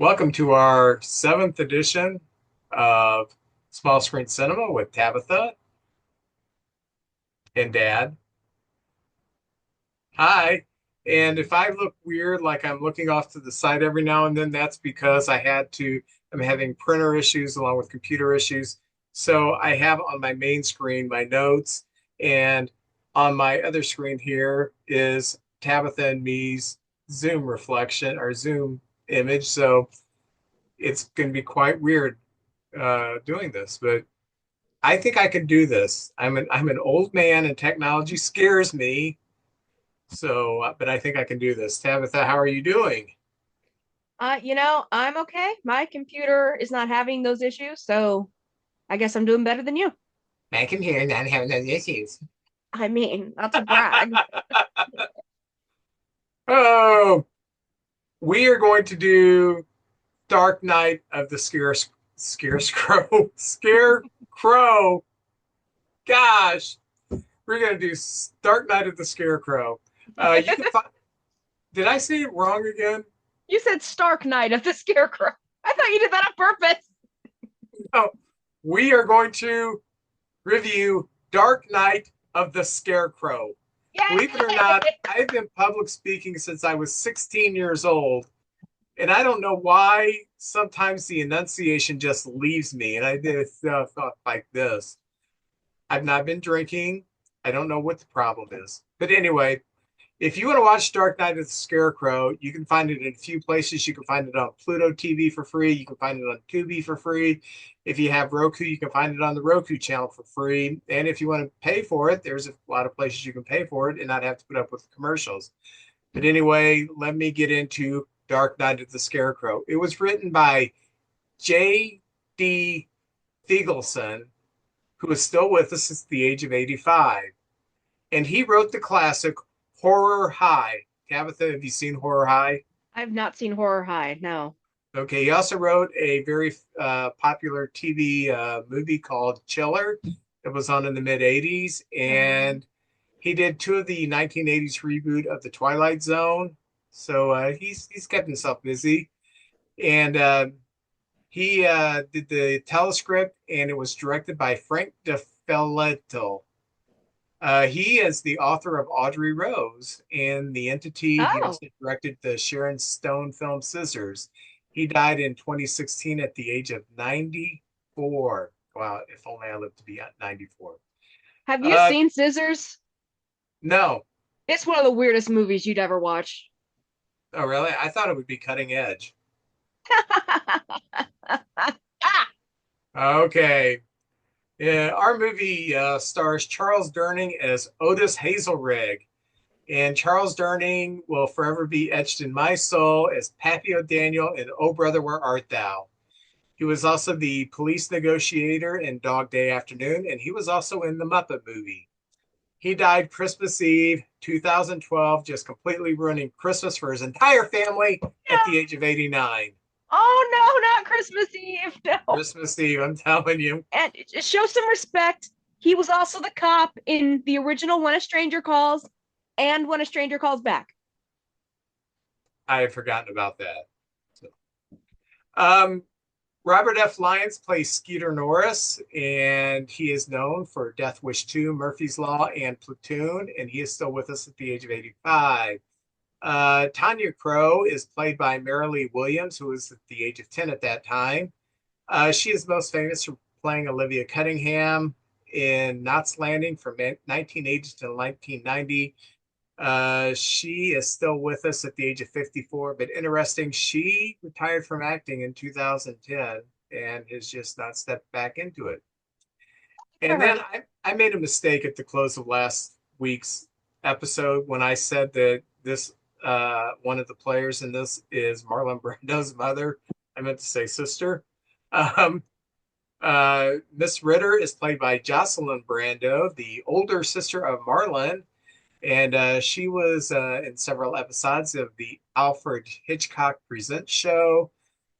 Welcome to our seventh edition of Small Screen Cinema with Tabitha and Dad. Hi. And if I look weird, like I'm looking off to the side every now and then, that's because I'm having printer issues along with computer issues. So I have on my main screen my notes, and on my other screen here is Tabitha and me's Zoom reflection or Zoom image. So it's going to be quite weird doing this, but I think I can do this. I'm an old man and technology scares me. So, but I think I can do this. Tabitha, how are you doing? I'm okay. My computer is not having those issues, so I guess I'm doing better than you. I can hear not having those issues. I mean, not to brag. Oh, we are going to do Dark Knight of the Scarecrow. Scarecrow. Gosh, we're going to do Dark Knight of the Scarecrow. You can find. Did I say it wrong again? You said Stark Knight of the Scarecrow. I thought you did that on purpose. No, we are going to review Dark Knight of the Scarecrow. Believe it or not, Yay! I've been public speaking since I was 16 years old. And I don't know why sometimes the enunciation just leaves me. And I did stuff like this. I've not been drinking. I don't know what the problem is. But anyway, if you want to watch Dark Knight of the Scarecrow, you can find it in a few places. You can find it on Pluto TV for free. You can find it on Tubi for free. If you have Roku, you can find it on the Roku channel for free. And if you want to pay for it, there's a lot of places you can pay for it and not have to put up with commercials. But anyway, let me get into Dark Knight of the Scarecrow. It was written by J.D. Thiegelson, who is still with us since the age of 85. And he wrote the classic Horror High. Tabitha, have you seen Horror High? I've not seen Horror High, no. Okay, he also wrote a very popular TV movie called Chiller that was on in the mid 80s. And he did two of the 1980s reboot of The Twilight Zone. So he's kept himself busy. And he did the telescript, and it was directed by Frank DeFelietto. He is the author of Audrey Rose and The Entity. He Oh, also directed the Sharon Stone film Scissors. He died in 2016 at the age of 94. Wow, if only I lived to be at 94. have you Uh, seen Scissors? no. It's one of the weirdest movies you'd ever watch. Oh, really? I thought it would be cutting edge. Ah, Okay. Yeah, our movie stars Charles Durning as Otis Hazelrig. And Charles Durning will forever be etched in my soul as Pappy O'Daniel in Oh Brother, Where Art Thou? He was also the police negotiator in Dog Day Afternoon, and he was also in the Muppet movie. He died Christmas Eve, 2012, just completely ruining Christmas for his entire family at the no. age of 89. Oh no, not Christmas Eve. No. Christmas Eve, I'm telling you. And show some respect. He was also the cop in the original When a Stranger Calls and When a Stranger Calls Back. I had forgotten about that. So, um, Robert F. Lyons plays Skeeter Norris, and he is known for Death Wish 2, Murphy's Law, and Platoon, and he is still with us at the age of 85. Tanya Crow is played by Marilee Williams, who was at the age of 10 at that time. She is most famous for playing Olivia Cunningham in Knots Landing from 1980 to 1990. She is still with us at the age of 54, but interesting, she retired from acting in 2010 and has just not stepped back into it. For And then her. I made a mistake at the close of last week's episode when I said that this one of the players in this is Marlon Brando's mother. I meant to say sister. Um, Miss Ritter is played by Jocelyn Brando, the older sister of Marlon, and she was in several episodes of the Alfred Hitchcock Presents show,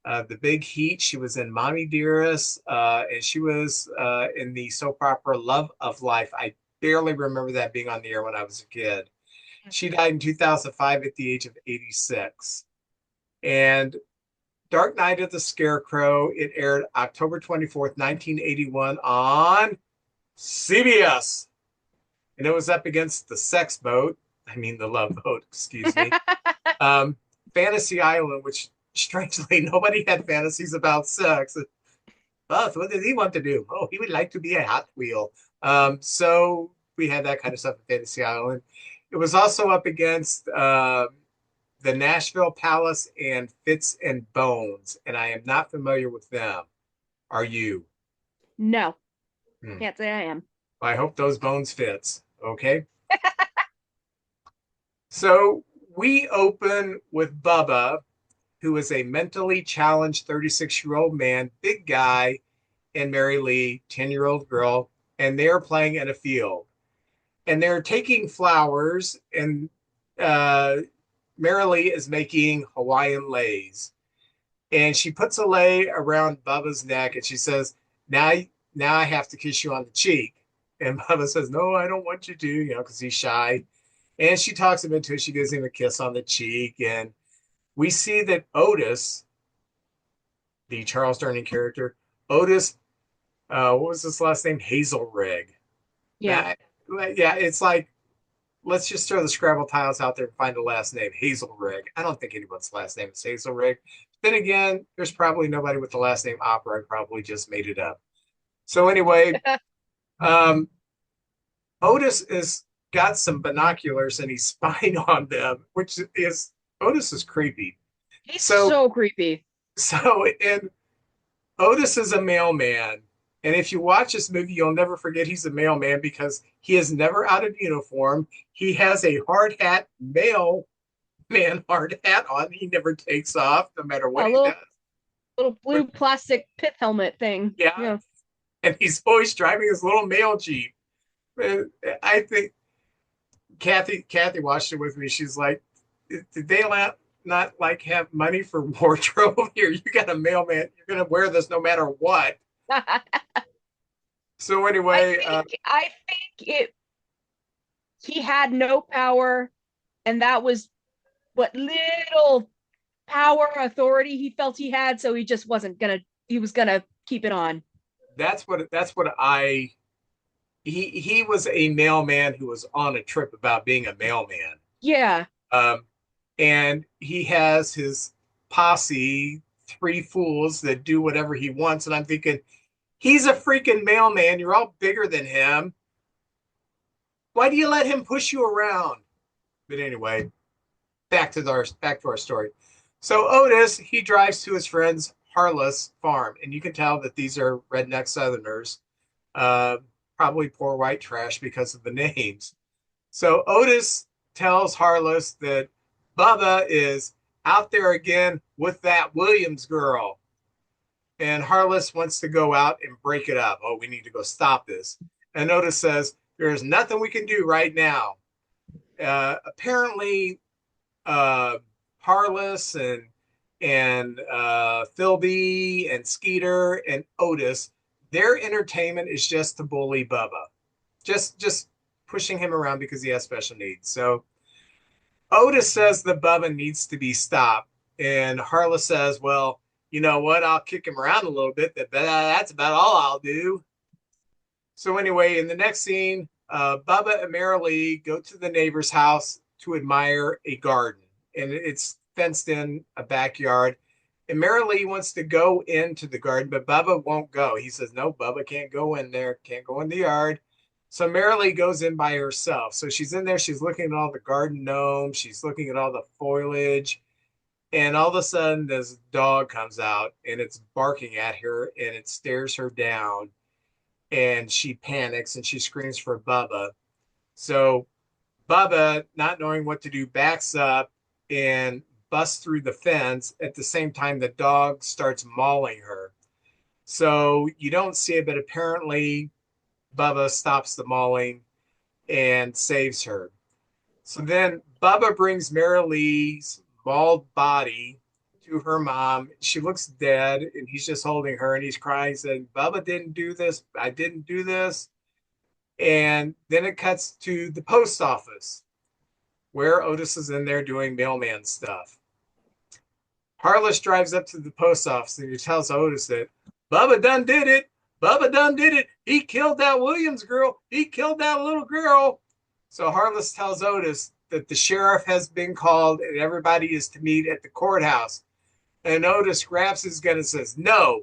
The Big Heat. She was in Mommy Dearest, and she was in the soap opera Love of Life. I barely remember that being on the air when I was a kid. She died in 2005 at the age of 86. And Dark Knight of the Scarecrow. It aired October 24th, 1981 on CBS. And it was up against The Sex Boat. I mean, The Love Boat, excuse me. Um, Fantasy Island, which strangely nobody had fantasies about sex. Oh, so what does he want to do? Oh, he would like to be a Hot Wheel. So we had that kind of stuff at Fantasy Island. It was also up against the Nashville Palace and Fits and Bones, and I am not familiar with them. Are you? No, Hmm. can't say I am. I hope those bones fits. Okay. So we open with Bubba, who is a mentally challenged 36-year-old man, big guy, and Mary Lee, 10-year-old girl, and they're playing in a field. And they're taking flowers, and uh, Mary Lee is making Hawaiian leis. And she puts a lei around Bubba's neck, and she says, now, now I have to kiss you on the cheek. And Bubba says, no, I don't want you to, because he's shy. And she talks him into it. She gives him a kiss on the cheek. And we see that Otis, the Charles Durning character, Otis, what was his last name? Hazelrig. Yeah. That, yeah, it's like, let's just throw the Scrabble tiles out there and find a last name, Hazelrig. I don't think anyone's last name is Hazelrig. Then again, there's probably nobody with the last name Opera. I probably just made it up. So anyway, um, Otis is got some binoculars and he's spying on them, which is Otis is creepy. He's So so creepy. and Otis is a mailman. And if you watch this movie, you'll never forget he's a mailman because he is never out of uniform. He has a hard hat, mailman hard hat on. He never takes off, no matter what A he does. little blue plastic pith helmet thing. Yeah. Yeah. And he's always driving his little mail Jeep. And I think Kathy watched it with me. She's like, did they not like have money for wardrobe here? You got a mailman. You're going to wear this no matter what. So anyway, I think it he had no power, and that was what little power authority he felt he had, so he just wasn't gonna he was gonna keep it on. that's what I he was a mailman who was on a trip about being a mailman. Yeah. Um, and he has his posse, three fools that do whatever he wants. And I'm thinking, he's a freaking mailman. You're all bigger than him. Why do you let him push you around? But anyway, back to our story. So Otis, he drives to his friend's Harless farm, and you can tell that these are redneck Southerners, uh, probably poor white trash because of the names. So Otis tells Harless that Bubba is out there again with that Williams girl. And Harless wants to go out and break it up. Oh, we need to go stop this. And Otis says, there's nothing we can do right now. Apparently, Harless and Philby and Skeeter and Otis, their entertainment is just to bully Bubba. Just pushing him around because he has special needs. So Otis says that Bubba needs to be stopped. And Harla says, well, you know what? I'll kick him around a little bit. That's about all I'll do. So anyway, in the next scene, Bubba and Marilee go to the neighbor's house to admire a garden. And it's fenced in a backyard. And Marilee wants to go into the garden, but Bubba won't go. He says, no, Bubba can't go in there, can't go in the yard. So Marilee goes in by herself. So she's in there, she's looking at all the garden gnomes, she's looking at all the foliage, and all of a sudden this dog comes out and it's barking at her and it stares her down and she panics and she screams for Bubba. So Bubba, not knowing what to do, backs up and busts through the fence. At the same time, the dog starts mauling her. So you don't see it, but apparently Bubba stops the mauling and saves her. So then Bubba brings Marilee's mauled body to her mom. She looks dead, and he's just holding her, and he's crying, saying, Bubba didn't do this. I didn't do this. And then it cuts to the post office where Otis is in there doing mailman stuff. Harless drives up to the post office and he tells Otis that Bubba done did it. Bubba done did it. He killed that Williams girl. He killed that little girl. So Harless tells Otis that the sheriff has been called and everybody is to meet at the courthouse. And Otis grabs his gun and says, "No,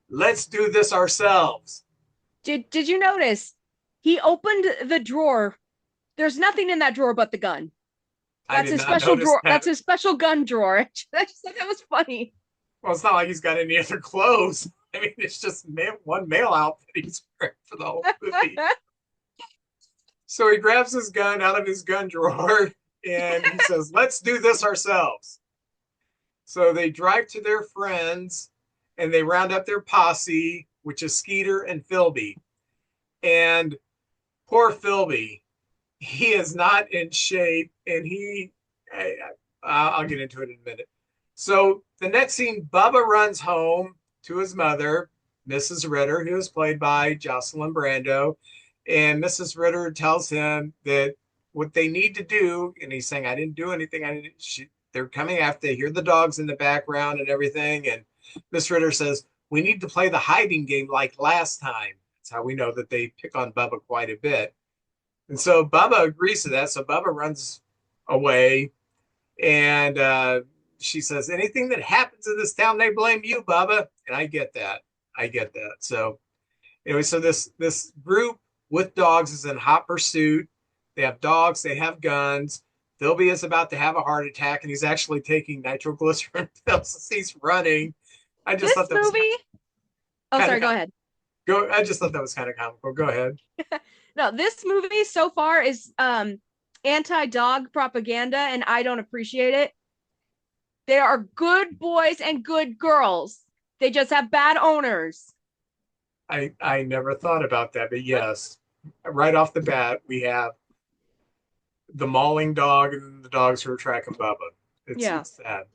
let's do this ourselves." Did you notice he opened the drawer? There's nothing in that drawer but the gun. I That's did his not special notice drawer. that. That's his special gun drawer. I just thought that was funny. Well, it's not like he's got any other clothes. I mean, it's just one male outfit he's wearing for the whole movie. So he grabs his gun out of his gun drawer and he says, "Let's do this ourselves." So they drive to their friends and they round up their posse, which is Skeeter and Philby. And poor Philby, he is not in shape, and I'll get into it in a minute. So the next scene, Bubba runs home to his mother, Mrs. Ritter, who is played by Jocelyn Brando. And Mrs. Ritter tells him that what they need to do, and he's saying, "I didn't do anything. They're coming after, they hear the dogs in the background and everything." And Miss Ritter says, "We need to play the hiding game like last time." That's how we know that they pick on Bubba quite a bit. And so Bubba agrees to that. So Bubba runs away, and she says, "Anything that happens in this town, they blame you, Bubba." And I get that. I get that. So anyway, so this group with dogs is in hot pursuit. They have dogs, they have guns. Philby is about to have a heart attack, and he's actually taking nitroglycerin pills as he's running. I just This thought that movie. Oh, sorry. Go ahead. I just thought that was kind of comical. Go ahead. No, this movie so far is anti-dog propaganda, and I don't appreciate it. There are good boys and good girls. They just have bad owners. I never thought about that, but yes, right off the bat, we have the mauling dog and the dogs who are tracking Bubba. It's sad.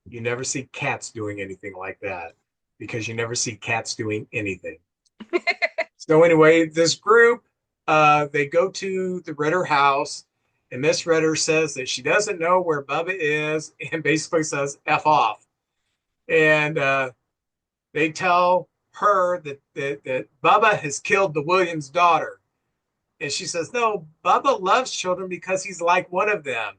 You never see cats doing anything like that because you never see cats doing anything. So anyway, this group, they go to the Ritter house, and Miss Ritter says that she doesn't know where Bubba is and basically says, "F off." And they tell her that Bubba has killed the Williams daughter. And she says, "No, Bubba loves children because he's like one of them."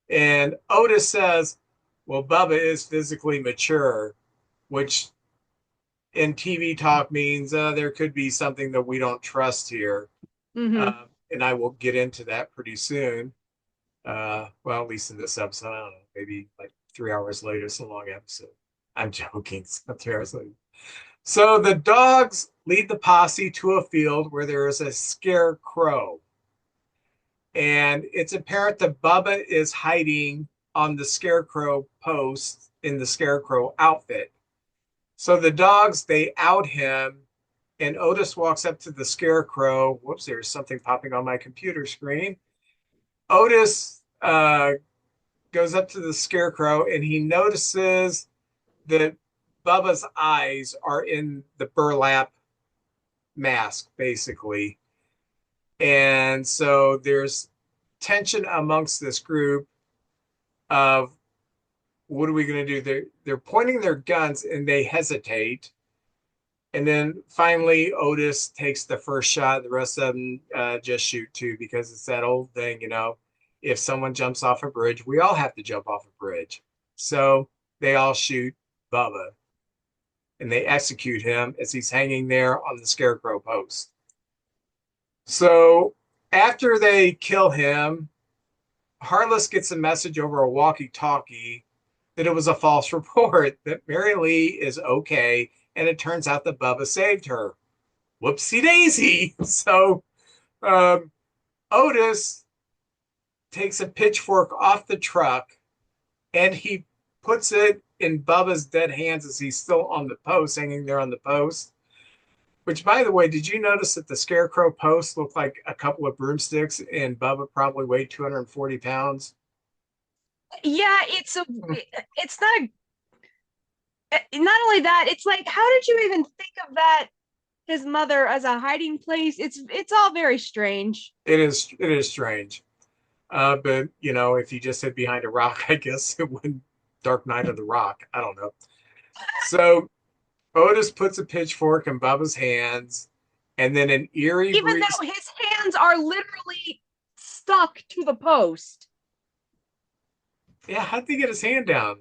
And Otis says, "Well, Bubba is physically mature," which in TV talk means there could be something that we don't trust here. Mm-hmm. And I will get into that pretty soon. Well, at least in this episode, I don't know, maybe like 3 hours later. It's a long episode. I'm joking. It's not 3 hours later. So the dogs lead the posse to a field where there is a scarecrow. And it's apparent that Bubba is hiding on the scarecrow post in the scarecrow outfit. So the dogs, they out him, and Otis walks up to the scarecrow. Whoops, there's something popping on my computer screen. Otis goes up to the scarecrow, and he notices that Bubba's eyes are in the burlap mask, basically. And so there's tension amongst this group of what are we going to do? They're pointing their guns and they hesitate. And then finally, Otis takes the first shot. The rest of them just shoot too, because it's that old thing, if someone jumps off a bridge, we all have to jump off a bridge. So they all shoot Bubba and they execute him as he's hanging there on the scarecrow post. So after they kill him, Harless gets a message over a walkie-talkie that it was a false report, that Mary Lee is okay, and it turns out that Bubba saved her. Whoopsie daisy. So Otis takes a pitchfork off the truck and he puts it in Bubba's dead hands as he's still on the post, hanging there on the post. Which, by the way, did you notice that the scarecrow post looked like a couple of broomsticks and Bubba probably weighed 240 pounds? Yeah, it's not only that, it's like, how did you even think of that, his mother, as a hiding place? It's all very strange. It is strange. But if you just hid behind a rock, I guess it wouldn't Dark Knight of the Rock. I don't know. So Otis puts a pitchfork in Bubba's hands, and then an eerie Even breeze. though his hands are literally stuck to the post. Yeah, how'd he get his hand down?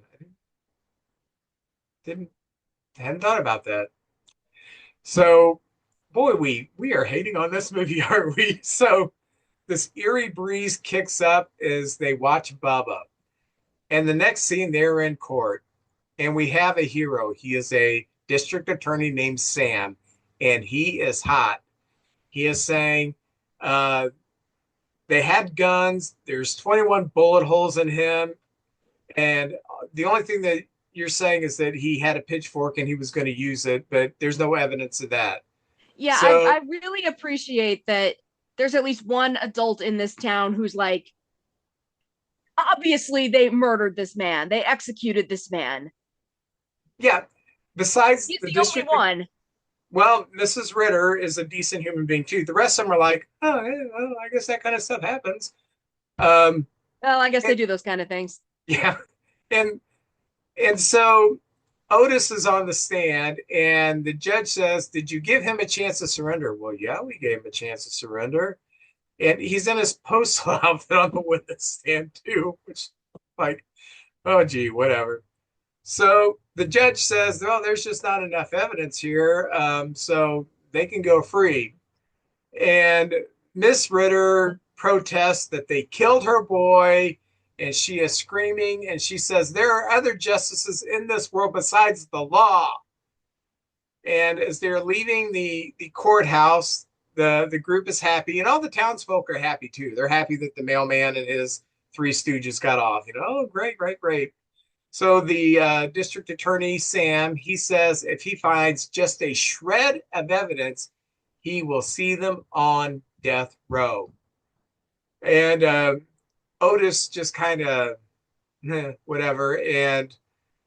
Didn't hadn't thought about that. So, boy, we are hating on this movie, aren't we? So this eerie breeze kicks up as they watch Bubba. And the next scene, they're in court. And we have a hero. He is a district attorney named Sam, and he is hot. He is saying uh, they had guns. There's 21 bullet holes in him. And the only thing that you're saying is that he had a pitchfork and he was going to use it, but there's no evidence of that. Yeah, So, I really appreciate that there's at least one adult in this town who's like, obviously they murdered this man. They executed this man. yeah, besides He's the the only district, one. well, Mrs. Ritter is a decent human being too. The rest of them are like, oh, yeah, well, I guess that kind of stuff happens. Um, Well, I guess they and, do those kind of things. yeah, and so Otis is on the stand, and the judge says, "Did you give him a chance to surrender?" Well, yeah, we gave him a chance to surrender, and he's in his postal outfit on the witness stand too, which, like, oh, gee, whatever. So the judge says, "Well, there's just not enough evidence here, so they can go free." And Miss Ritter protests that they killed her boy, and she is screaming, and she says, "There are other justices in this world besides the law." And as they're leaving the courthouse, the group is happy, and all the townsfolk are happy too. They're happy that the mailman and his three stooges got off. Oh, great, great, great. So the district attorney, Sam, he says if he finds just a shred of evidence, he will see them on death row. And Otis just kind of whatever. And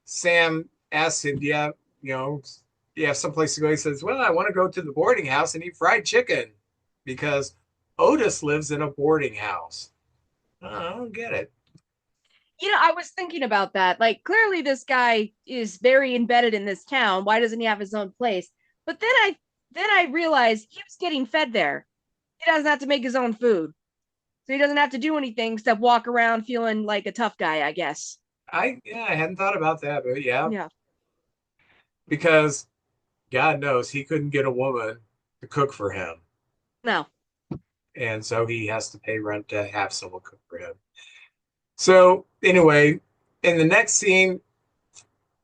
Sam asks him, do you have someplace to go? He says, well, I want to go to the boarding house and eat fried chicken because Otis lives in a boarding house. I don't get it. I was thinking about that. Like, clearly, this guy is very embedded in this town. Why doesn't he have his own place? But then I realized he was getting fed there. He doesn't have to make his own food, so he doesn't have to do anything except walk around feeling like a tough guy, I guess. I hadn't thought about that, but yeah, Yeah. because God knows he couldn't get a woman to cook for him. No. And so he has to pay rent to have someone cook for him. So anyway, in the next scene,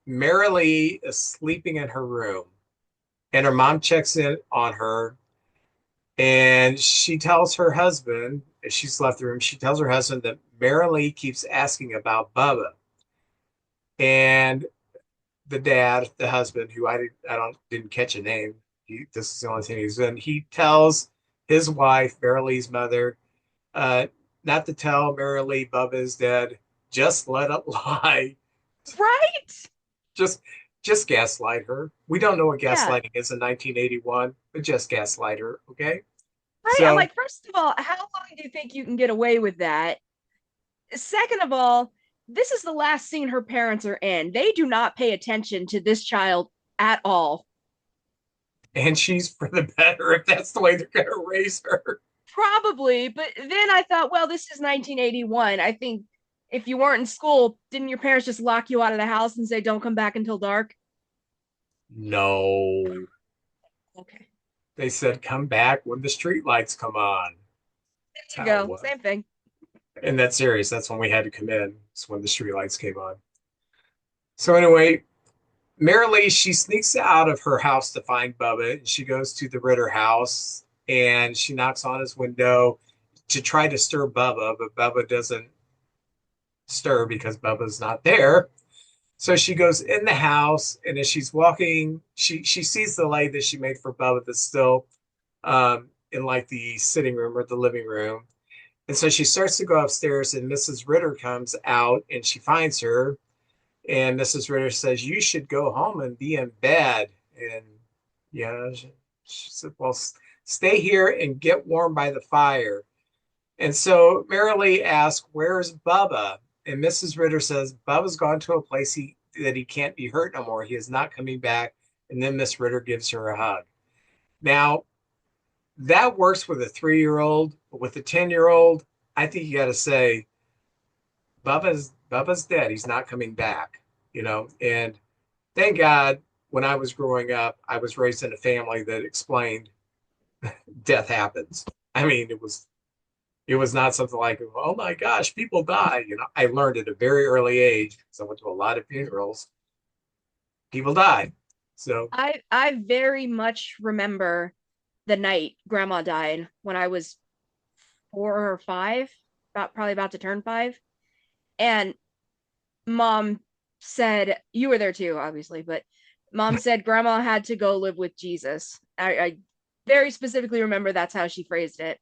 Marilee is sleeping in her room, and her mom checks in on her, and she tells her husband, as she's left the room, she tells her husband that Marilee keeps asking about Bubba. And the dad, the husband, who I don't didn't catch a name. This is the only thing he's in. He tells his wife, Marilee's mother, uh, not to tell Marilee Bubba is dead. Just let it lie. Right? Just just gaslight her. We don't know what Yeah. gaslighting is in 1981, but just gaslight her, okay? Right. I'm So, like, first of all, how long do you think you can get away with that? Second of all, this is the last scene her parents are in. They do not pay attention to this child at all. and she's for the better if that's the way they're going to raise her. Probably, but then I thought, well, this is 1981. I think if you weren't in school, didn't your parents just lock you out of the house and say, don't come back until dark? No. Okay. They said come back when the street lights come on. That's There you how it go. was. Same thing. In that series, that's when we had to come in. It's when the street lights came on. So anyway, Marilee, she sneaks out of her house to find Bubba, and she goes to the Ritter house and she knocks on his window to try to stir Bubba, but Bubba doesn't stir because Bubba's not there. So she goes in the house, and as she's walking, she sees the light that she made for Bubba that's still in like the sitting room or the living room. And so she starts to go upstairs, and Mrs. Ritter comes out and she finds her. And Mrs. Ritter says, you should go home and be in bed. And, she said, well, stay here and get warm by the fire. And so Marilee asks, where's Bubba? And Mrs. Ritter says, Bubba's gone to a place that he can't be hurt no more. He is not coming back. And then Miss Ritter gives her a hug. Now, that works with a 3-year-old, but with a 10-year-old, I think you got to say, Bubba's dead. He's not coming back, you know. And thank God, when I was growing up, I was raised in a family that explained death happens. I mean, it was not something like, oh my gosh, people die. You know, I learned at a very early age because I went to a lot of funerals. People die. So I very much remember the night grandma died when I was 4 or 5, probably about to turn 5. And mom said, you were there too, obviously, but mom said grandma had to go live with Jesus. I very specifically remember that's how she phrased it.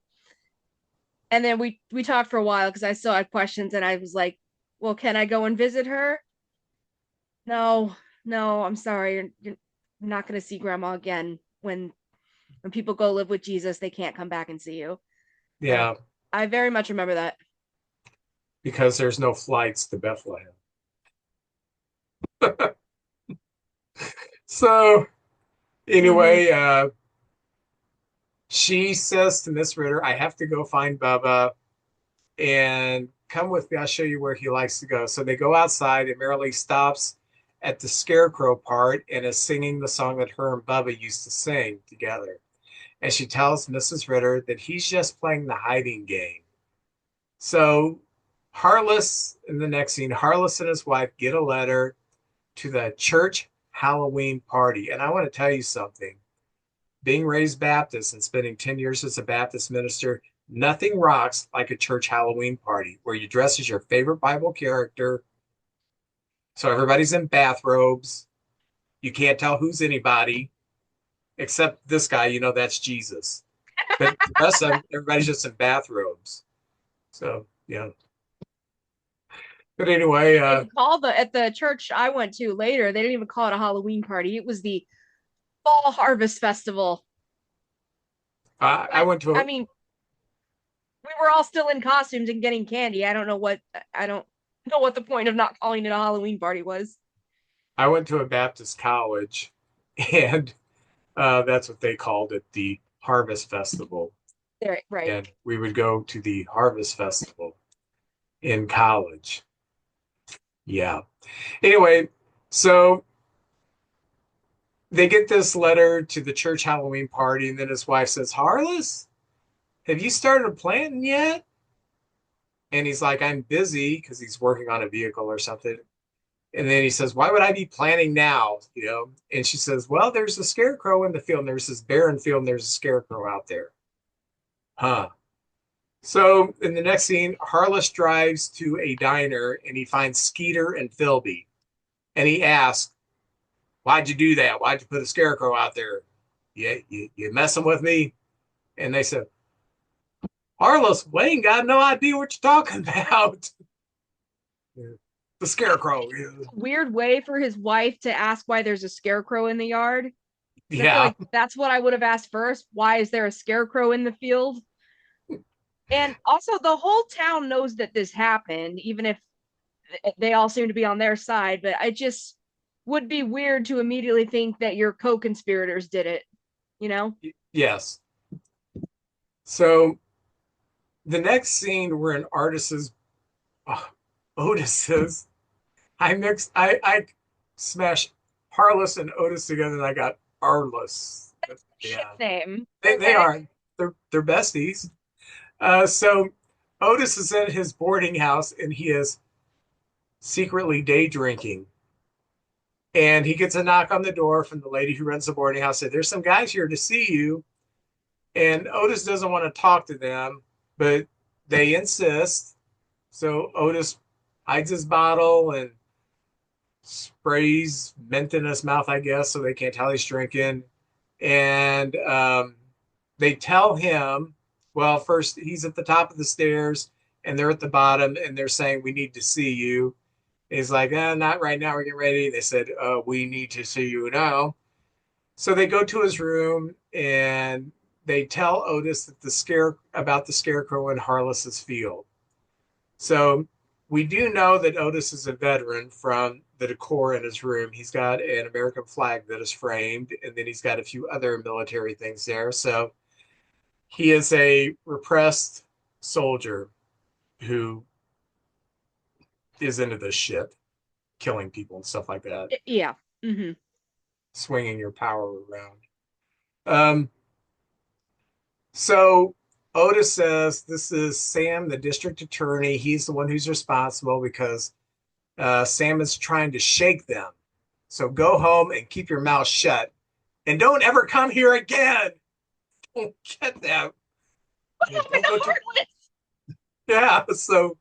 And then we talked for a while because I still had questions, and I was like, well, can I go and visit her? No, no, I'm sorry. You're not going to see grandma again. When people go live with Jesus, they can't come back and see you. So yeah, I very much remember that. because there's no flights to Bethlehem. So Mm-hmm. anyway, she says to Miss Ritter, I have to go find Bubba and come with me. I'll show you where he likes to go. So they go outside, and Marilee stops at the Scarecrow part and is singing the song that her and Bubba used to sing together. And she tells Mrs. Ritter that he's just playing the hiding game. So Harless, in the next scene, Harless and his wife get a letter to the church Halloween party. And I want to tell you something. Being raised Baptist and spending 10 years as a Baptist minister, nothing rocks like a church Halloween party where you dress as your favorite Bible character. So everybody's in bathrobes. You can't tell who's anybody except this guy, you know, that's Jesus. But the rest of them, everybody's just in bathrobes. So, yeah. But anyway, They didn't call the at the church I went to later. They didn't even call it a Halloween party. It was the Fall Harvest Festival. I But went to I mean, we were all still in costumes and getting candy. I don't know what the point of not calling it a Halloween party was. I went to a Baptist college, and that's what they called it, the Harvest Festival. There, right. And we would go to the Harvest Festival in college. Yeah. Anyway, so they get this letter to the church Halloween party, and then his wife says, Harless, have you started planning yet? And he's like, I'm busy because he's working on a vehicle or something. And then he says, why would I be planning now? You know, and she says, well, there's a scarecrow in the field, and there's this barren field, and there's a scarecrow out there. Huh. So in the next scene, Harless drives to a diner and he finds Skeeter and Philby. And he asks, why'd you do that? Why'd you put a scarecrow out there? You messing with me? And they said, Harless, we ain't got no idea what you're talking about. The scarecrow. Weird way for his wife to ask why there's a scarecrow in the yard. Because I feel Yeah. like that's what I would have asked first. Why is there a scarecrow in the field? And also, the whole town knows that this happened, even if they all seem to be on their side. But I just would be weird to immediately think that your co-conspirators did it, you know? Yes. So the next scene, we're in Artis's, oh, Otis's. I smashed Harless and Otis together, and I got Arliss. Shit Yeah, name. they Okay. are. They're besties. So Otis is in his boarding house, and he is secretly day drinking. And he gets a knock on the door from the lady who runs the boarding house. Said, "There's some guys here to see you." And Otis doesn't want to talk to them, but they insist. So Otis hides his bottle and sprays mint in his mouth, I guess, so they can't tell he's drinking. And they tell him, well, first he's at the top of the stairs and they're at the bottom and they're saying, we need to see you. He's like, not right now. We're getting ready. They said, we need to see you now. So they go to his room and they tell Otis that about the scarecrow in Harless's field. So We do know that Otis is a veteran from the decor in his room. He's got an American flag that is framed, and then he's got a few other military things there. So he is a repressed soldier who is into this shit, killing people and stuff like that, Yeah. Hmm. swinging your power around. Um, so Otis says this is Sam, the district attorney. He's the one who's responsible because Sam is trying to shake them. So go home and keep your mouth shut and don't ever come here again. Don't get that. What And happened don't to go to, Heartless? yeah. So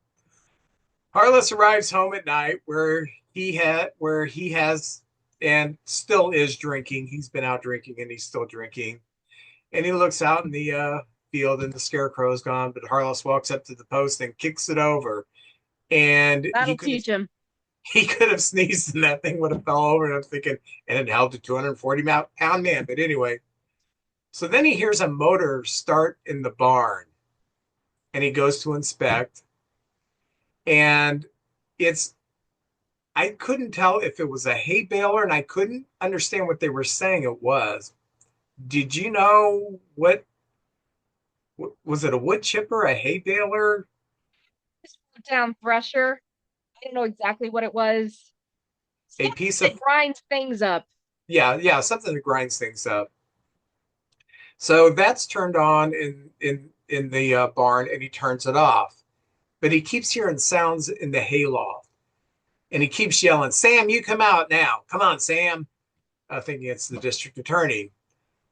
Harless arrives home at night where he has and still is drinking. He's been out drinking and he's still drinking. And he looks out in the field and the Scarecrow is gone, but Harless walks up to the post and kicks it over. And That'll teach him. he could have sneezed and that thing would have fell over. And I'm thinking, and it held a 240-pound man. But anyway, so then he hears a motor start in the barn and he goes to inspect. And it's, I couldn't tell if it was a hay baler and I couldn't understand what they were saying it was. Did you know what was it, a wood chipper, a hay baler, Down thresher. I don't know exactly what it was. a Something piece that of, grinds things up. yeah, something that grinds things up. So that's turned on in the barn, and he turns it off. But he keeps hearing sounds in the hayloft, and he keeps yelling, "Sam, you come out now! Come on, Sam!" Thinking it's the district attorney.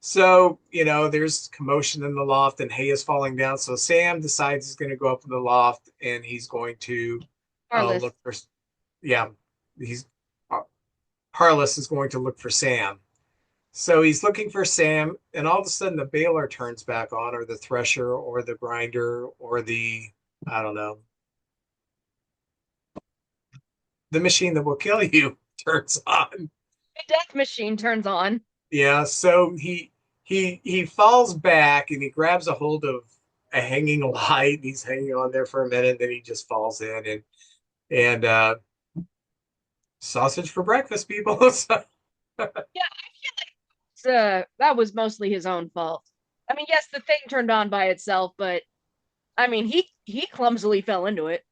So there's commotion in the loft, and hay is falling down. So Sam decides he's going to go up in the loft, and he's going to Heartless. look for, yeah, he's Harless is going to look for Sam. So he's looking for Sam, and all of a sudden the baler turns back on, or the thresher, or the grinder, or I don't know, the machine that will kill you turns on. The death machine turns on. Yeah, so he falls back and he grabs a hold of a hanging light. And he's hanging on there for a minute, then he just falls in and sausage for breakfast, people. So, Yeah, that was mostly his own fault. I mean, yes, the thing turned on by itself, but I mean, he clumsily fell into it.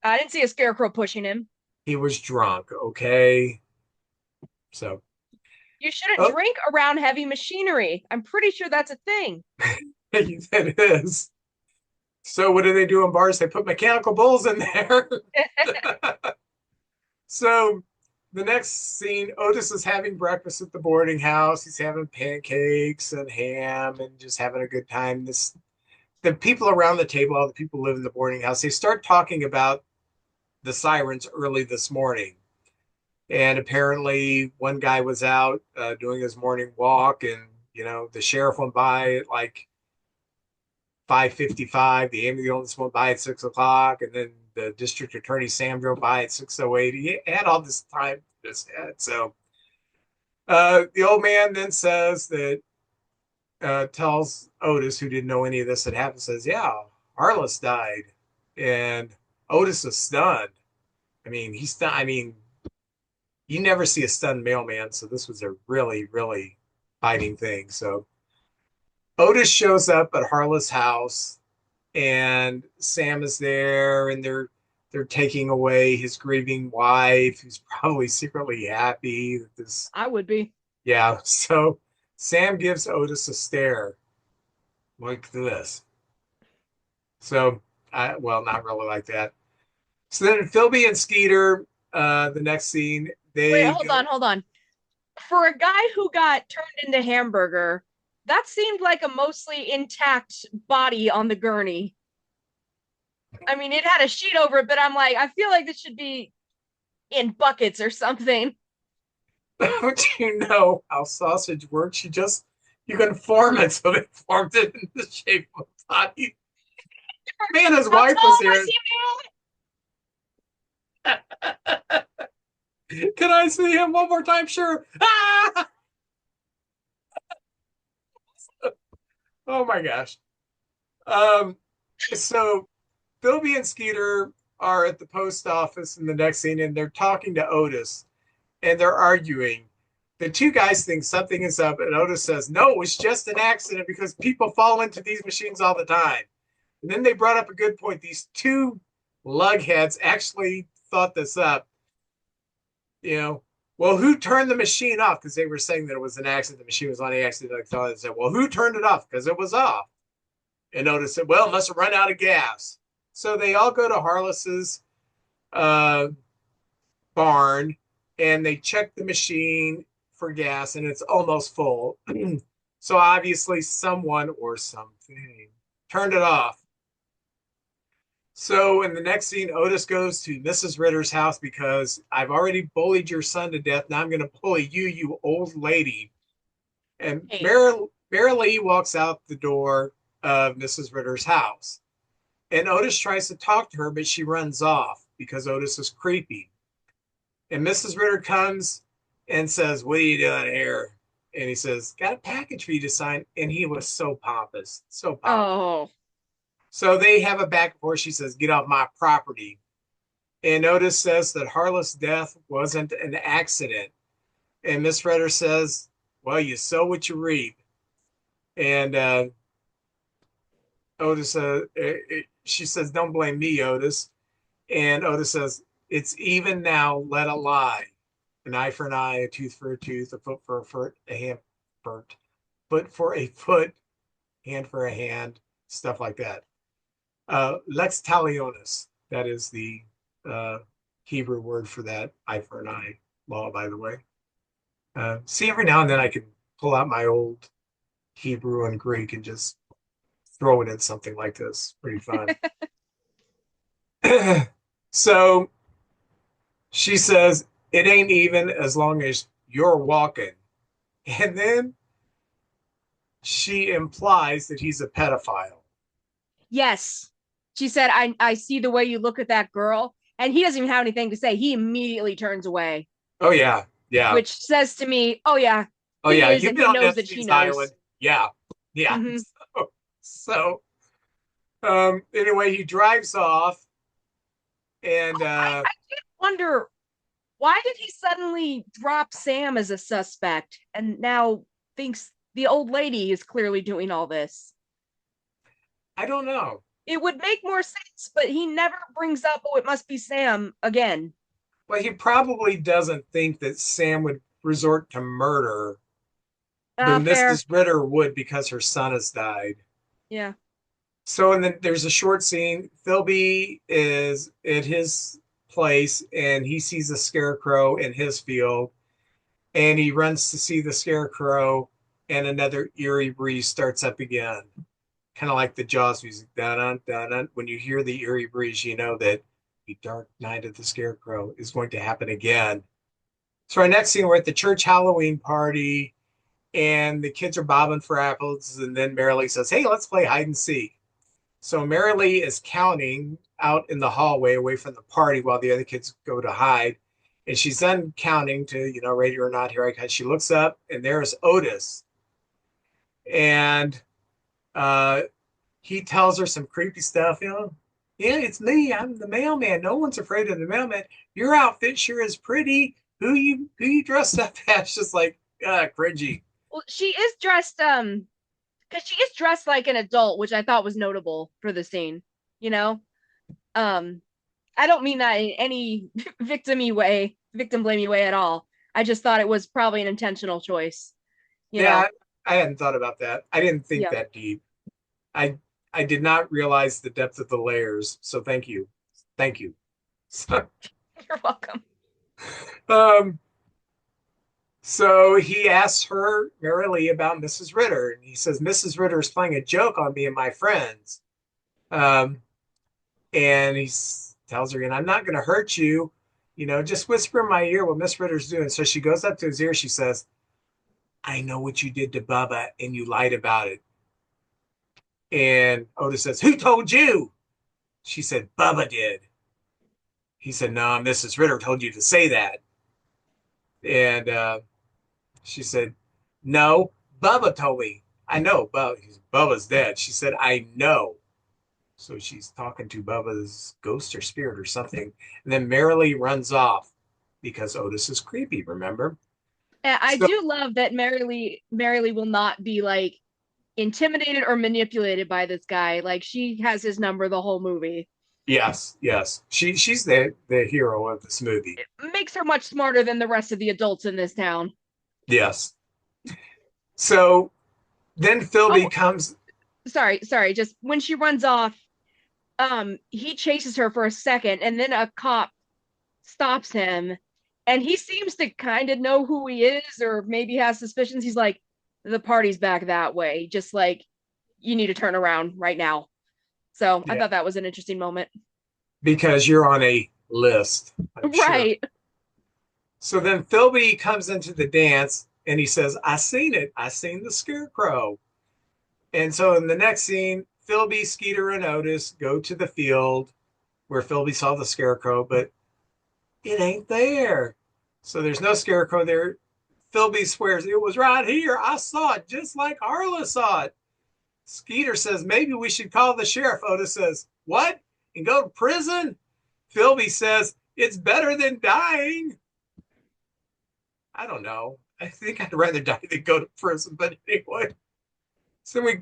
I didn't see a scarecrow pushing him. he was drunk, okay? So, You shouldn't oh, drink around heavy machinery. I'm pretty sure that's a thing. it is. So what do they do in bars? They put mechanical bulls in there. So the next scene, Otis is having breakfast at the boarding house. He's having pancakes and ham and just having a good time. The people around the table, all the people who live in the boarding house, they start talking about the sirens early this morning. And apparently one guy was out doing his morning walk, and the sheriff went by at like 5:55. The ambulance went by at 6 o'clock, and then the district attorney Sam drove by at 6:08. He had all this time in his head. So the old man then says that tells Otis, who didn't know any of this had happened, says, "Yeah, Harless died," and Otis is stunned. I mean, he's stunned. I mean, you never see a stunned mailman, so this was a really, really biting thing. So Otis shows up at Harless' house and Sam is there, and they're taking away his grieving wife, who's probably secretly happy that this. I would be. Yeah, so Sam gives Otis a stare like this. So, well, not really like that. So then Philby and Skeeter, the next scene, Wait, they hold go. on, hold on. For a guy who got turned into hamburger, that seemed like a mostly intact body on the gurney. I mean, it had a sheet over it, but I'm like, I feel like this should be in buckets or something. Don't you know how sausage works? You can form it, so they formed it in the shape of a body. Man, his How wife was tall was here. he, Can I see him one more time? Sure. Ah! Oh my gosh. Um, so Philby and Skeeter are at the post office in the next scene, and they're talking to Otis, and they're arguing. The two guys think something is up, and Otis says, "No, it's just an accident because people fall into these machines all the time." And then they brought up a good point. These two lugheads actually thought this up. You know, well, who turned the machine off? Because they were saying that it was an accident. The machine was on the accident. I thought, said, well, who turned it off? Because it was off. And Otis said, well, it must have run out of gas. So they all go to Harless's uh, barn and they check the machine for gas, and it's almost full. So obviously, someone or something turned it off. So in the next scene, Otis goes to Mrs. Ritter's house because I've already bullied your son to death. Now I'm going to bully you, you old lady. And Hey. Mary Lee walks out the door of Mrs. Ritter's house. And Otis tries to talk to her, but she runs off because Otis is creepy. And Mrs. Ritter comes and says, what are you doing here? And he says, got a package for you to sign. And he was so pompous, so pompous. Oh, So they have a back and forth. She says, get off my property. And Otis says that Harless' death wasn't an accident. And Miss Ritter says, well, you sow what you reap. And Otis, she says, don't blame me, Otis. And Otis says, it's even now, let it lie. An eye for an eye, a tooth for a tooth, a foot for a foot, a hand for foot for a foot, hand for a hand, stuff like that. Lex talionis, that is the Hebrew word for that, eye for an eye law, by the way. See, every now and then I can pull out my old Hebrew and Greek and just throw it at something like this. Pretty fun. So she says, it ain't even as long as you're walking. And then she implies that he's a pedophile. yes. She said, I see the way you look at that girl. And he doesn't even have anything to say. He immediately turns away, Oh, yeah. Yeah. which says to me, oh, yeah, Oh, he yeah. is. You've And been he on knows that she Epstein's knows. Island. Yeah. Yeah. Mm-hmm. So anyway, he drives off and I did wonder, why did he suddenly drop Sam as a suspect and now thinks the old lady is clearly doing all this? I don't know. It would make more sense, but he never brings up, oh, it must be Sam again. Well, he probably doesn't think that Sam would resort to murder, but Fair. Mrs. Ritter would because her son has died. Yeah. So, and then there's a short scene. Philby is at his place and he sees a scarecrow in his field and he runs to see the scarecrow and another eerie breeze starts up again. Kind of like the Jaws music. Dun, dun, dun. When you hear the eerie breeze, you know that the dark night of the scarecrow is going to happen again. So our next scene, we're at the church Halloween party and the kids are bobbing for apples. And then Marilee says, hey, let's play hide and seek. So Marilee is counting out in the hallway away from the party while the other kids go to hide. And she's done counting to, ready or not, here I come. She looks up and there's Otis. And he tells her some creepy stuff, Yeah, it's me. I'm the mailman. No one's afraid of the mailman. Your outfit sure is pretty. Who you dressed up as? Just like cringy. Well, she is dressed because she is dressed like an adult, which I thought was notable for the scene. You know, um, I don't mean that in any victim blamey way at all. I just thought it was probably an intentional choice. You Yeah, know, I hadn't thought about that. I didn't think yeah. that deep. I I did not realize the depth of the layers. So thank you. Thank you. You're welcome. um so he asks her, Marilee, about Mrs. Ritter, and he says, Mrs. Ritter is playing a joke on me and my friends. Um, and he tells her, and I'm not going to hurt you. Just whisper in my ear what Miss Ritter's doing. So she goes up to his ear. She says, I know what you did to Bubba, and you lied about it. And Otis says, who told you? She said, Bubba did. He said, no, Mrs. Ritter told you to say that. And she said, no, Bubba told me. I know, Bubba's dead. She said, I know. So she's talking to Bubba's ghost or spirit or something. And then Merrily runs off because Otis is creepy, remember? And I So, do love that Merrily will not be like intimidated or manipulated by this guy. Like she has his number the whole movie. yes, yes. She's the hero of this movie. It makes her much smarter than the rest of the adults in this town. Yes. So then Philby Oh, comes. sorry. Just when she runs off, he chases her for a second, and then a cop stops him, and he seems to kind of know who he is, or maybe has suspicions. He's like, "The party's back that way. Just like you need to turn around right now." So I Yeah, thought that was an interesting moment. because you're on a list, I'm sure. Right. So then Philby comes into the dance and he says, I seen it. I seen the Scarecrow. And so in the next scene, Philby, Skeeter, and Otis go to the field where Philby saw the Scarecrow, but it ain't there. So there's no Scarecrow there. Philby swears it was right here. I saw it just like Harla saw it. Skeeter says, maybe we should call the sheriff. Otis says, what? And go to prison? Philby says, it's better than dying. I don't know. I think I'd rather die than go to prison. But anyway, so we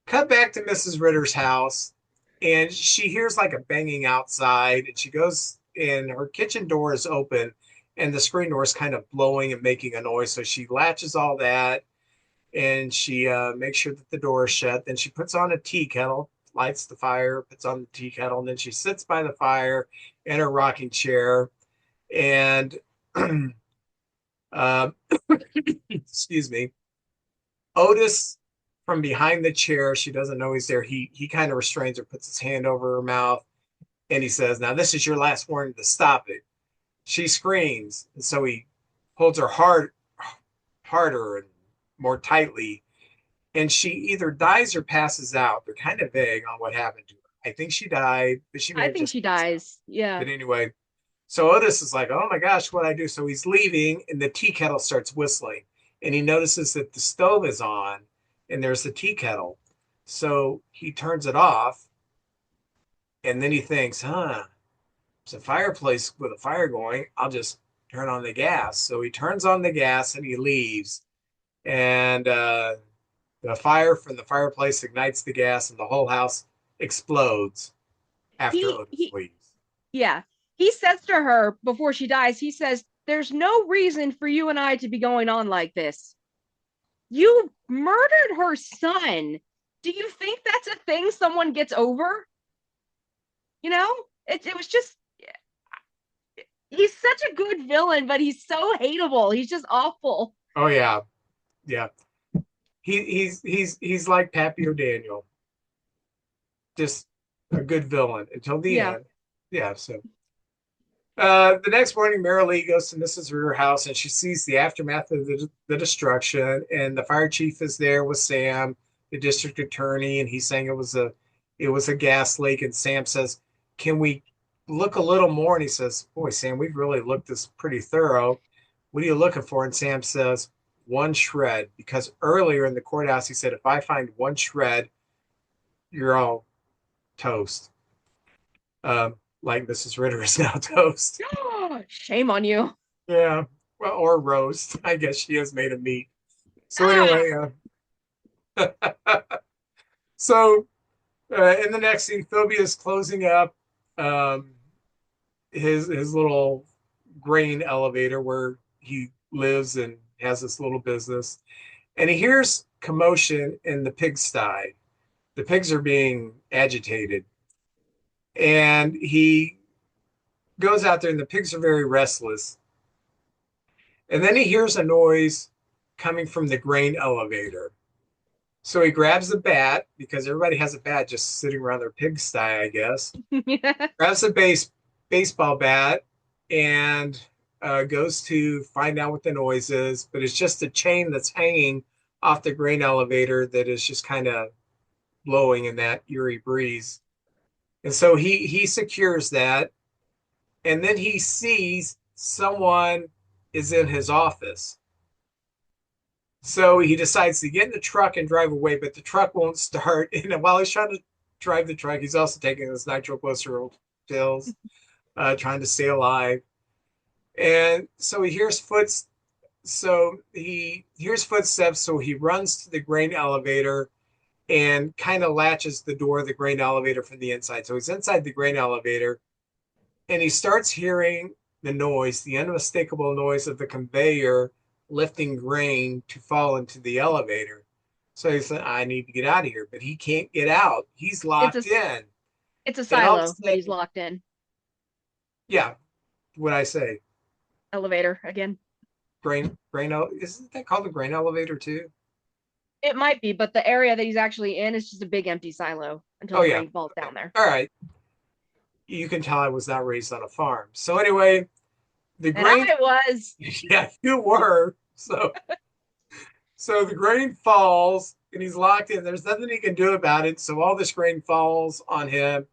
cut back to Mrs. Ritter's house, and she hears like a banging outside, and she goes and her kitchen door is open, and the screen door is kind of blowing and making a noise. So she latches all that, and she makes sure that the door is shut. Then she puts on a tea kettle, lights the fire, puts on the tea kettle, and then she sits by the fire in her rocking chair, and uh, excuse me, Otis from behind the chair, she doesn't know he's there. He kind of restrains her, puts his hand over her mouth, and he says, now this is your last warning to stop it. She screams, and so he holds her harder and more tightly, and she either dies or passes out. They're kind of vague on what happened to her. I think she died, but she may I have think just she passed out. dies. Yeah. But anyway, so Otis is like, oh my gosh, what I do? So he's leaving, and the tea kettle starts whistling, and he notices that the stove is on, and there's the tea kettle. So he turns it off, and then he thinks, huh, it's a fireplace with a fire going. I'll just turn on the gas. So he turns on the gas and he leaves, and the fire from the fireplace ignites the gas, and the whole house explodes after He Otis he leaves. yeah. He says to her before she dies, he says, "There's no reason for you and I to be going on like this. You murdered her son. Do you think that's a thing someone gets over? You know? It was just he's such a good villain, but he's so hateable. He's just awful. Oh yeah, yeah. He's like Pappy O'Daniel, just a good villain until the Yeah. end. Yeah. So the next morning, Marilee goes to Mrs. Ritter's house and she sees the aftermath of the destruction. And the fire chief is there with Sam, the district attorney, and he's saying it was a gas leak. And Sam says, "Can we look a little more?" And he says, "Boy, Sam, we've really looked this pretty thorough. What are you looking for?" And Sam says, "One shred," because earlier in the courthouse he said, "If I find one shred, you're all toast." Like Mrs. Ritter is now toast. Shame on you. Yeah, well, or roast. I guess she is made of meat. So Ah, anyway, so in the next scene, Phobia is closing up um, his little grain elevator where he lives and has this little business, and he hears commotion in the pigsty. The pigs are being agitated, and he goes out there, and the pigs are very restless. And then he hears a noise coming from the grain elevator. So he grabs the bat because everybody has a bat just sitting around their pigsty, I guess. yeah. Grabs a baseball bat and goes to find out what the noise is. But it's just a chain that's hanging off the grain elevator that is just kind of blowing in that eerie breeze. And so he secures that, and then he sees someone is in his office. So he decides to get in the truck and drive away, but the truck won't start. And while he's trying to drive the truck. He's also taking his nitroglycerin pills, trying to stay alive. And so he hears footsteps, so he runs to the grain elevator and kind of latches the door of the grain elevator from the inside. So he's inside the grain elevator and he starts hearing the noise, the unmistakable noise of the conveyor lifting grain to fall into the elevator. So he said, I need to get out of here, but he can't get out. He's It's a locked in. it's a Then all of a silo that he's sudden, locked in. yeah, what I say, Elevator again. isn't that called a grain elevator too? It might be, but the area that he's actually in is just a big empty silo until Oh the yeah. grain falls Okay. down there. All right. You can tell I was not raised on a farm. So anyway, the And grain, I was. yeah, you were. So the grain falls and he's locked in. There's nothing he can do about it. So all this grain falls on him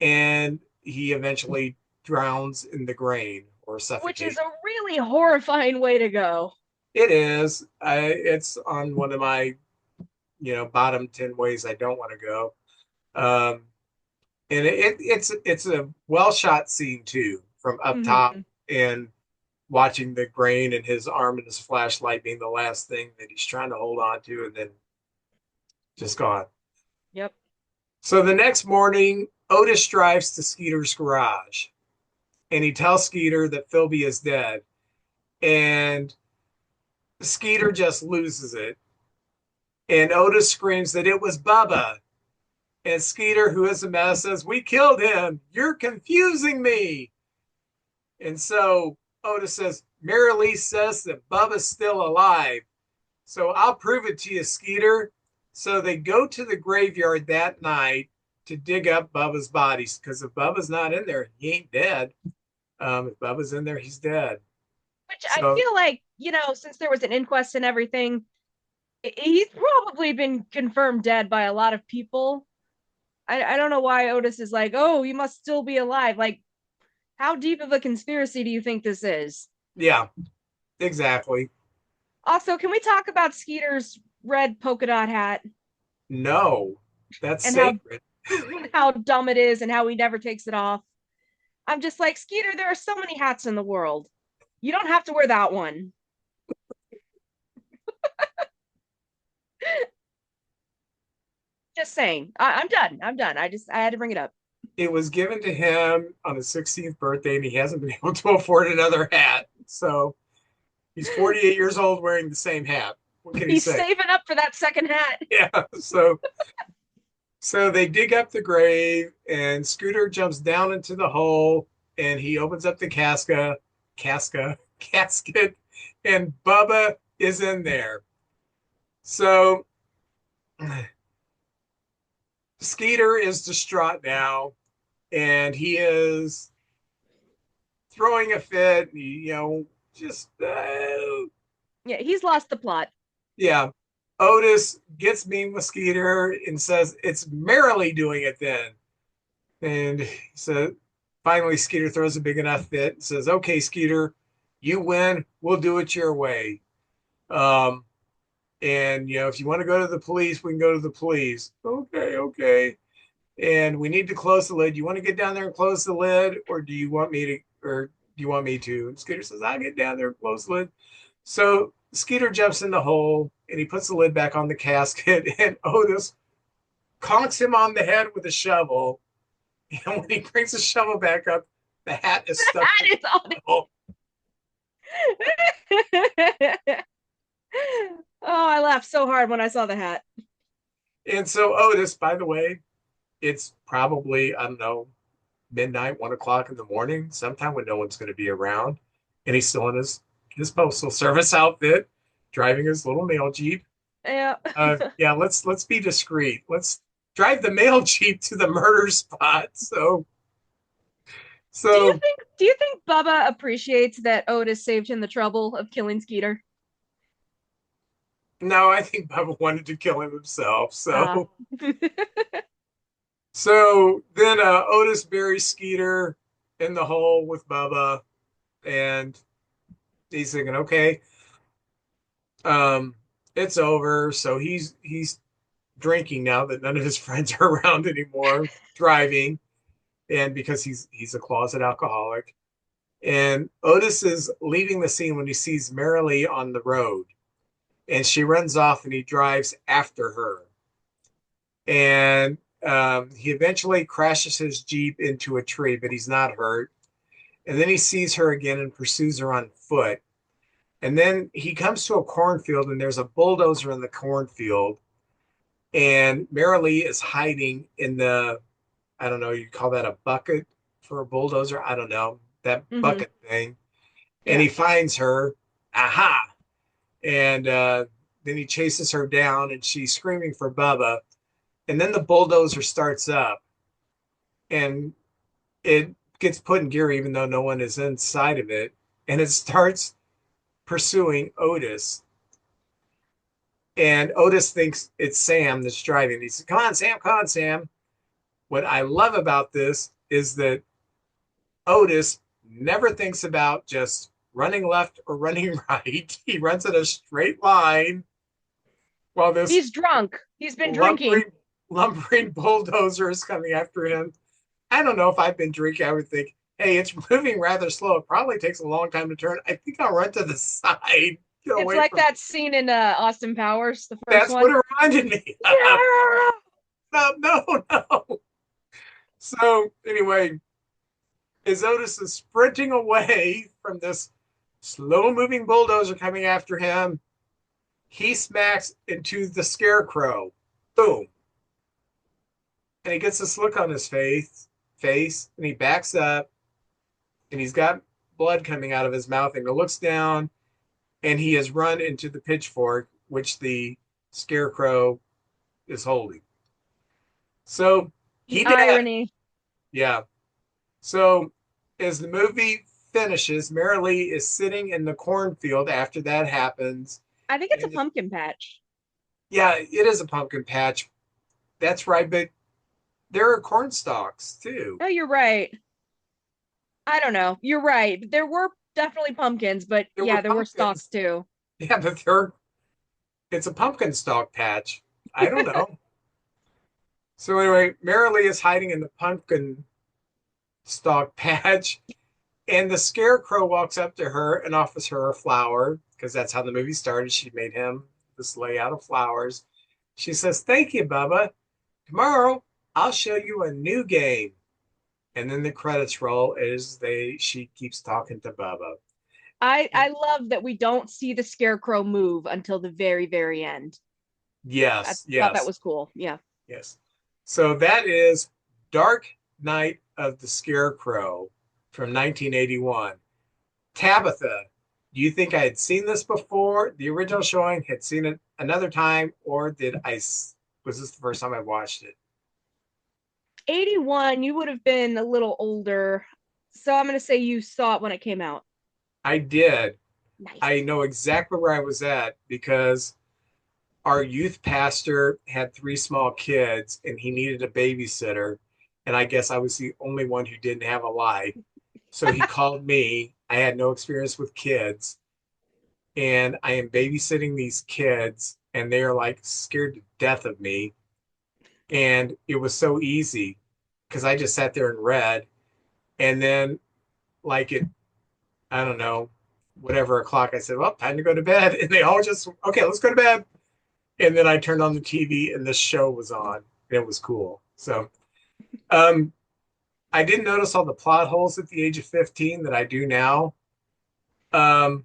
and he eventually drowns in the grain or Which is suffocate. a really horrifying way to go. It is. It's on one of my, bottom 10 ways I don't want to go. Um, and it's a well shot scene too, from up top Mm-hmm. and watching the grain and his arm and his flashlight being the last thing that he's trying to hold on to, and then just gone. Yep. So the next morning, Otis drives to Skeeter's garage, and he tells Skeeter that Philby is dead, and Skeeter just loses it, and Otis screams that it was Bubba. And Skeeter, who is a mess, says, "We killed him. You're confusing me." And so Otis says, "Mary Lee says that Bubba's still alive. So I'll prove it to you, Skeeter." So they go to the graveyard that night to dig up Bubba's bodies because if Bubba's not in there, he ain't dead. If Bubba's in there, he's dead. Which I So feel like, since there was an inquest and everything, he's probably been confirmed dead by a lot of people. I don't know why Otis is like, oh, he must still be alive. Like, how deep of a conspiracy do you think this is? yeah, exactly. Also, can we talk about Skeeter's red polka dot hat No, that's and how sacred. how dumb it is and how he never takes it off? I'm just like, Skeeter, there are so many hats in the world. You don't have to wear that one. Just saying. I'm done. I'm done. I had to bring it up. It was given to him on his 16th birthday, and he hasn't been able to afford another hat. So he's 48 years old wearing the same hat. What can he He's say? saving up for that second hat. Yeah. So they dig up the grave, and Scooter jumps down into the hole, and he opens up the casket, and Bubba is in there. So Skeeter is distraught now, and he is throwing a fit. Just Yeah, he's lost the plot. yeah. Otis gets mean with Skeeter and says it's merrily doing it then. And so finally Skeeter throws a big enough fit and says, "Okay, Skeeter, you win. We'll do it your way. Um, and if you want to go to the police, we can go to the police." Okay, okay. And we need to close the lid. You want to get down there and close the lid, or do you want me to? And Skeeter says, "I'll get down there and close the lid." So Skeeter jumps in the hole and he puts the lid back on the casket, and Otis conks him on the head with a shovel. And when he brings the shovel back up, the hat is stuck. That is on it. Oh, I laughed so hard when I saw the hat. And so Otis, by the way, it's probably, I don't know, midnight, 1 o'clock in the morning, sometime when no one's going to be around. And he's still in his postal service outfit, driving his little mail Jeep. Yeah. Yeah, let's be discreet. Let's drive the mail Jeep to the murder spot. So Do you so think Bubba appreciates that Otis saved him the trouble of killing Skeeter? no, I think Bubba wanted to kill him himself. Uh So then Otis buries Skeeter in the hole with Bubba, and he's thinking, okay, um, it's over. So he's drinking now that none of his friends are around anymore, driving, and because he's a closet alcoholic. And Otis is leaving the scene when he sees Marilee on the road, and she runs off, and he drives after her. And he eventually crashes his Jeep into a tree, but he's not hurt. And then he sees her again and pursues her on foot. And then he comes to a cornfield, and there's a bulldozer in the cornfield. And Marilee is hiding in the, I don't know, you call that a bucket for a bulldozer? I don't know, that Hmm. bucket thing. And Yeah. he finds her, aha. And then he chases her down, and she's screaming for Bubba. And then the bulldozer starts up, and it gets put in gear even though no one is inside of it. And it starts pursuing Otis. And Otis thinks it's Sam that's driving. He says, "Come on, Sam, come on, Sam." What I love about this is that Otis never thinks about just running left or running right. He runs in a straight line while this He's drunk. He's been drinking. lumbering, lumbering bulldozer is coming after him. I don't know if I've been drinking. I would think, hey, it's moving rather slow. It probably takes a long time to turn. I think I'll run to the side, get It's away like from. that scene in Austin Powers, the first That's what one. it reminded me of. Yeah. No, no, no. So anyway, as Otis is sprinting away from this slow moving bulldozer coming after him, he smacks into the Scarecrow. Boom. And he gets this look on his face, and he backs up, and he's got blood coming out of his mouth, and he looks down, and he has run into the pitchfork, which the Scarecrow is holding. So The he did. irony. Yeah. So as the movie finishes, Marilee is sitting in the cornfield after that happens. I think it's a And pumpkin patch. yeah, it is a pumpkin patch. That's right, but there are corn stalks too. Oh, you're right. I don't know. You're right. There were definitely pumpkins, but There were yeah, there were pumpkins. stalks too. Yeah, but it's a pumpkin stalk patch. I don't know. So anyway, Marilee is hiding in the pumpkin stalk patch, and the Scarecrow walks up to her and offers her a flower because that's how the movie started. She made him this layout of flowers. She says, "Thank you, Bubba. Tomorrow I'll show you a new game." And then the credits roll as they she keeps talking to Bubba. I love that we don't see the scarecrow move until the very, very end. I Yes, thought that yes, was cool. Yeah. yes. So that is Dark Night of the Scarecrow from 1981. Tabitha, do you think I had seen this before? The original showing, had seen it another time, or was this the first time I watched it? 81, you would have been a little older. So I'm going to say you saw it when it came out. I did. I Nice. know exactly where I was at because our youth pastor had three small kids and he needed a babysitter. And I guess I was the only one who didn't have a life. So he called me. I had no experience with kids. And I am babysitting these kids, and they are like scared to death of me. And it was so easy because I just sat there and read. And then, like it, I don't know, whatever o'clock, I said, "Well, time to go to bed." And they all just, "Okay, let's go to bed." And then I turned on the TV, and this show was on. And it was cool. So, um, I didn't notice all the plot holes at the age of 15 that I do now. Um,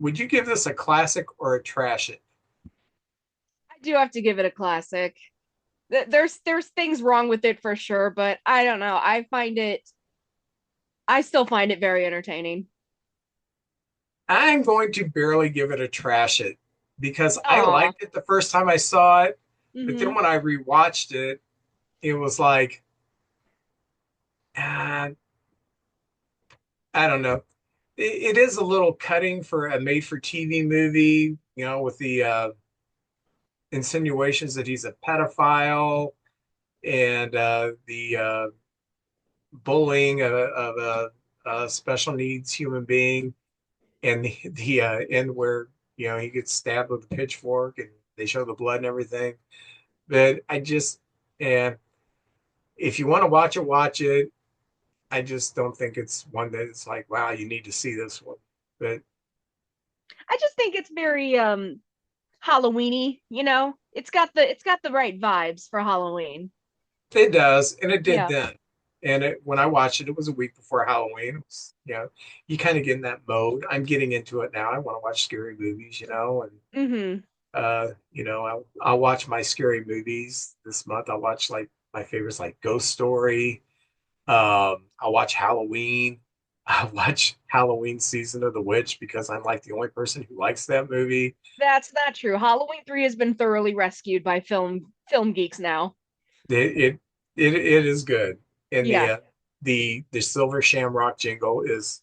would you give this a classic or a trash it? I do have to give it a classic. There's things wrong with it for sure, but I don't know. I still find it very entertaining. I'm going to barely give it a trash it because I Aw. liked it the first time I saw it, but then Hmm. when I rewatched it, it was like, uh, I don't know. It is a little cutting for a made-for-TV movie, with the insinuations that he's a pedophile and the bullying of a special needs human being, and the end where he gets stabbed with a pitchfork and they show the blood and everything. But I just, yeah, if you want to watch it. I just don't think it's one that it's like, wow, you need to see this one. But I just think it's very Halloweeny, you know? It's got the right vibes for Halloween. it does, and it did Yeah. then. And when I watched it, it was a week before Halloween. It was, you kind of get in that mode. I'm getting into it now. I want to watch scary movies, and Mm-hmm. I'll watch my scary movies this month. I'll watch like my favorites, like Ghost Story. I'll watch Halloween. I'll watch Halloween Season of the Witch because I'm like the only person who likes that movie. That's not true. Halloween 3 has been thoroughly rescued by film geeks now. It it it is good, and Yeah. the Silver Shamrock jingle is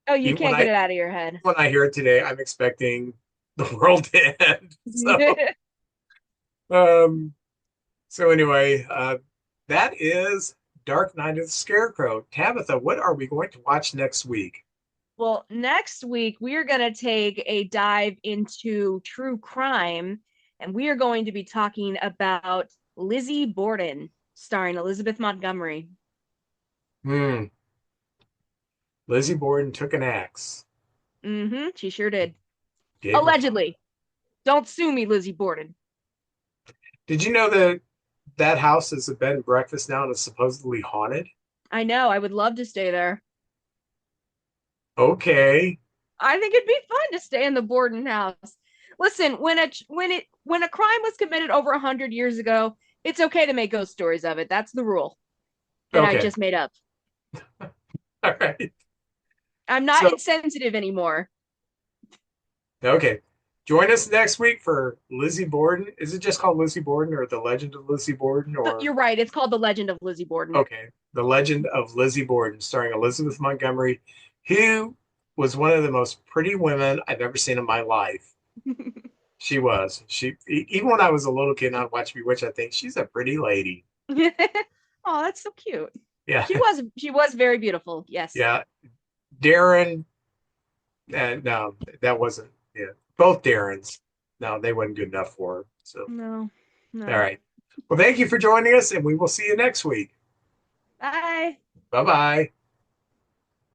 Oh, you even when can't I get it out of your head. when I hear it today, I'm expecting the world to end. Um, so anyway, that is Dark Night of the Scarecrow. Tabitha, what are we going to watch next week? Well, next week we are going to take a dive into true crime, and we are going to be talking about Lizzie Borden, starring Elizabeth Montgomery. Hmm. Lizzie Borden took an axe, Mm-hmm. She sure did. gave her father. Allegedly. Don't sue me, Lizzie Borden. Did you know that that house is a bed and breakfast now and is supposedly haunted? I know. I would love to stay there. Okay. I think it'd be fun to stay in the Borden house. Listen, when a crime was committed over 100 years ago, it's okay to make ghost stories of it. That's the rule that I Okay. just made up. All right. I'm not So, insensitive anymore. okay. Join us next week for Lizzie Borden. Is it just called Lizzie Borden or The Legend of Lizzie Borden or You're right. It's called The Legend of Lizzie Borden. okay, The Legend of Lizzie Borden starring Elizabeth Montgomery, who was one of the most pretty women I've ever seen in my life. She was. Even when I was a little kid and I'd watch Bewitched, I think she's a pretty lady. Oh, that's so cute. Yeah. She was very beautiful. Yes. Yeah. Darren, no, that wasn't, yeah. Both Darrens. No, they weren't good enough for her. So, No. all No. right. Well, thank you for joining us, and we will see you next week. Bye. Bye bye.